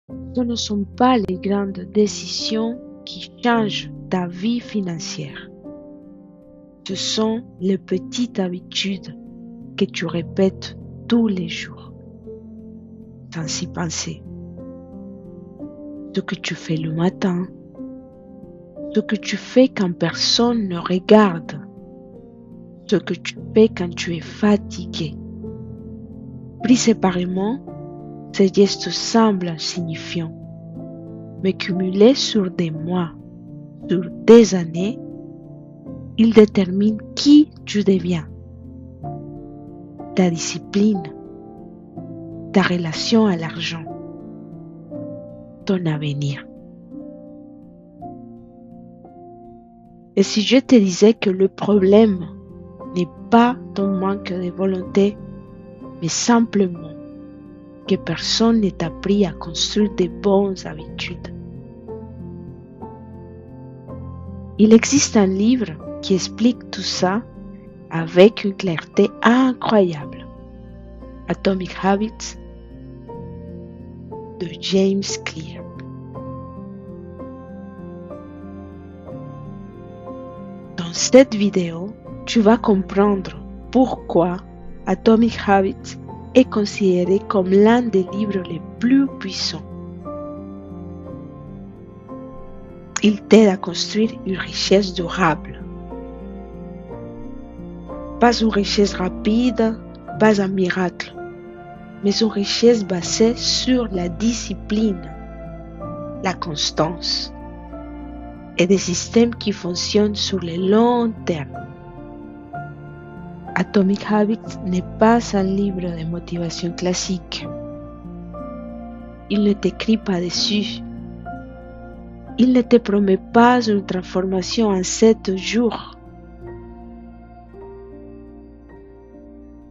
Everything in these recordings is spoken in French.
Ce ne sont pas les grandes décisions qui changent ta vie financière. Ce sont les petites habitudes que tu répètes tous les jours, sans y penser. Ce que tu fais le matin, ce que tu fais quand personne ne regarde, ce que tu fais quand tu es fatigué. Pris séparément, ces gestes semblent insignifiants, mais cumulés sur des mois, sur des années, ils déterminent qui tu deviens. Ta discipline, ta relation à l'argent, ton avenir. Et si je te disais que le problème n'est pas ton manque de volonté, mais simplement que personne ne t'a appris à construire de bonnes habitudes. Il existe un livre qui explique tout ça avec une clarté incroyable. Atomic Habits de James Clear. Dans cette vidéo, tu vas comprendre pourquoi Atomic Habits est considéré comme l'un des livres les plus puissants. Il t'aide à construire une richesse durable. Pas une richesse rapide, pas un miracle, mais une richesse basée sur la discipline, la constance et des systèmes qui fonctionnent sur le long terme. Atomic Habits n'est pas un livre de motivation classique. Il ne t'écrit pas dessus. Il ne te promet pas une transformation en 7 jours.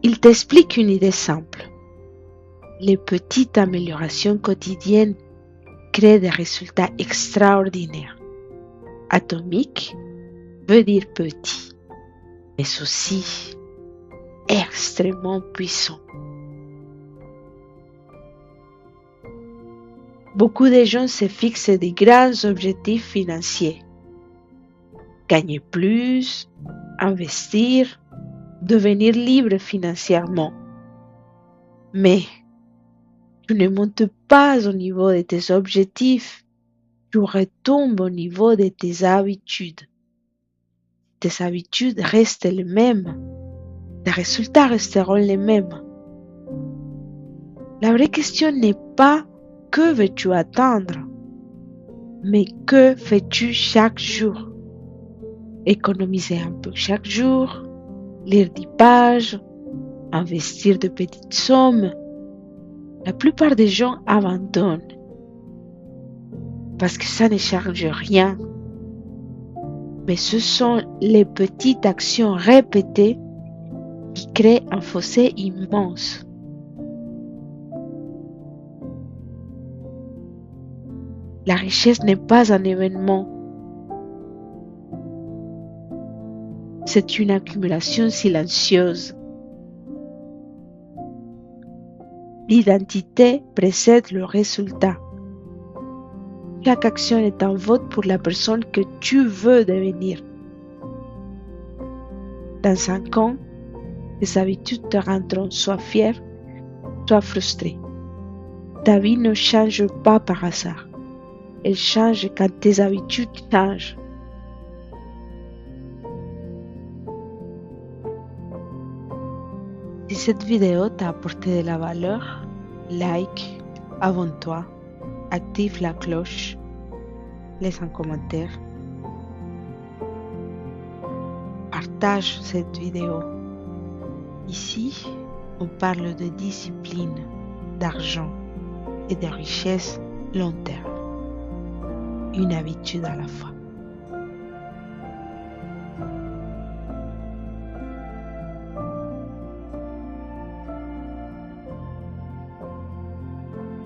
Il t'explique une idée simple. Les petites améliorations quotidiennes créent des résultats extraordinaires. Atomique veut dire petit, mais aussi extrêmement puissant. Beaucoup de gens se fixent de grands objectifs financiers. Gagner plus, investir, devenir libre financièrement. Mais tu ne montes pas au niveau de tes objectifs, tu retombes au niveau de tes habitudes. Tes habitudes restent les mêmes, les résultats resteront les mêmes. La vraie question n'est pas que veux-tu atteindre, mais que fais-tu chaque jour? Économiser un peu chaque jour, lire 10 pages, investir de petites sommes. La plupart des gens abandonnent parce que ça ne change rien. Mais ce sont les petites actions répétées qui créent un fossé immense. La richesse n'est pas un événement. C'est une accumulation silencieuse. L'identité précède le résultat. Chaque action est un vote pour la personne que tu veux devenir. Dans 5 ans, tes habitudes te rendront soit fier, soit frustré. Ta vie ne change pas par hasard. Elle change quand tes habitudes changent. Si cette vidéo t'a apporté de la valeur, like, abonne-toi, active la cloche, laisse un commentaire, partage cette vidéo. Ici, on parle de discipline, d'argent et de richesse long terme. Une habitude à la fois.